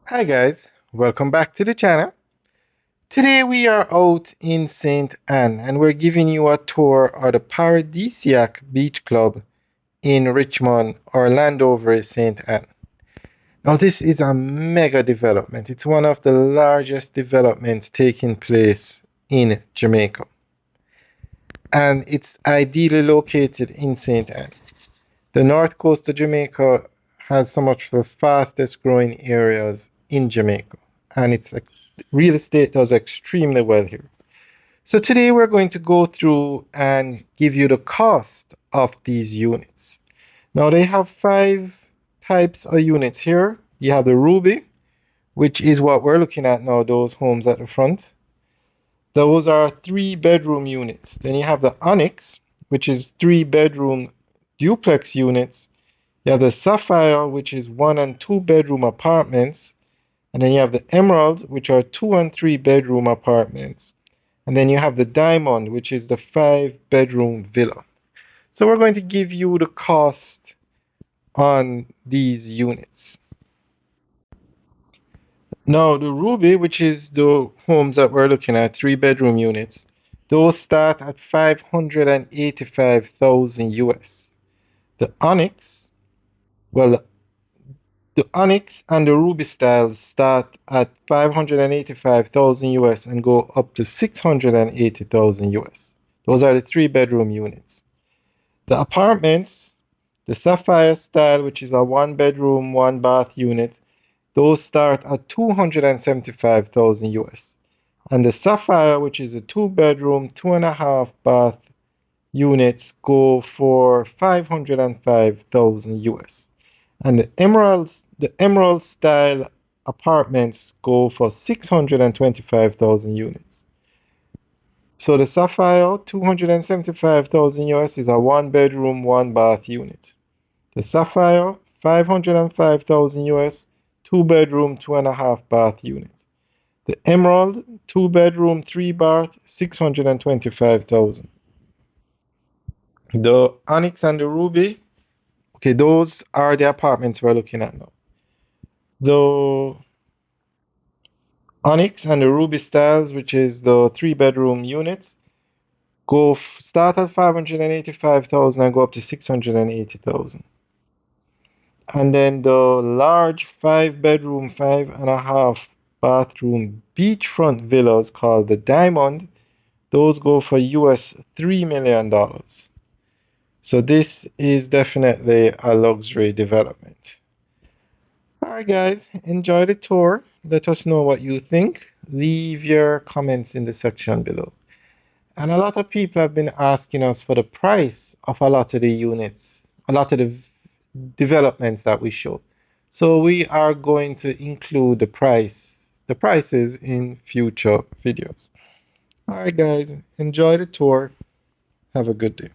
Hi guys, welcome back to the channel. Today we are out in St. Anne and we're giving you a tour of the Paradisiac Beach Club in Richmond or Landover, St. Anne. Now this is a mega development. It's one of the largest developments taking place in Jamaica. And it's ideally located in St. Anne. The north coast of Jamaica has some of the fastest growing areas in Jamaica, and real estate does extremely well here. So today we're going to go through and give you the cost of these units. Now they have five types of units here. You have the Ruby, which is what we're looking at now, those homes at the front. Those are 3-bedroom units. Then you have the Onyx, which is 3-bedroom duplex units. You have the Sapphire, which is 1 and 2-bedroom apartments. And then you have the Emerald, which are 2 and 3-bedroom apartments. And then you have the Diamond, which is the 5-bedroom villa. So we're going to give you the cost on these units. Now the Ruby, which is the homes that we're looking at, 3-bedroom units, those start at 585,000 US. The Onyx, well, the Onyx and the Ruby styles start at 585,000 US and go up to 680,000 US. Those are the 3-bedroom units. The apartments, the Sapphire style, which is a 1-bedroom, 1-bath unit, those start at 275,000 US. And the Sapphire, which is a 2-bedroom, 2.5-bath units, go for 505,000 US. And the Emerald style apartments go for 625,000 units. So the Sapphire, 275,000 US, is a 1-bedroom, 1-bath unit. The Sapphire, 505,000 US, 2-bedroom, 2.5-bath unit. The Emerald, 2-bedroom, 3-bath, 625,000. The Onyx and the Ruby, okay, those are the apartments we're looking at now. The Onyx and the Ruby styles, which is the 3-bedroom units, start at 585,000 and go up to 680,000. And then the large 5-bedroom, 5.5-bathroom beachfront villas called the Diamond, those go for US $3 million. So this is definitely a luxury development. Alright guys, enjoy the tour. Let us know what you think. Leave your comments in the section below. And a lot of people have been asking us for the price of a lot of the units, a lot of the developments that we show. So we are going to include the prices in future videos. Alright guys, enjoy the tour. Have a good day.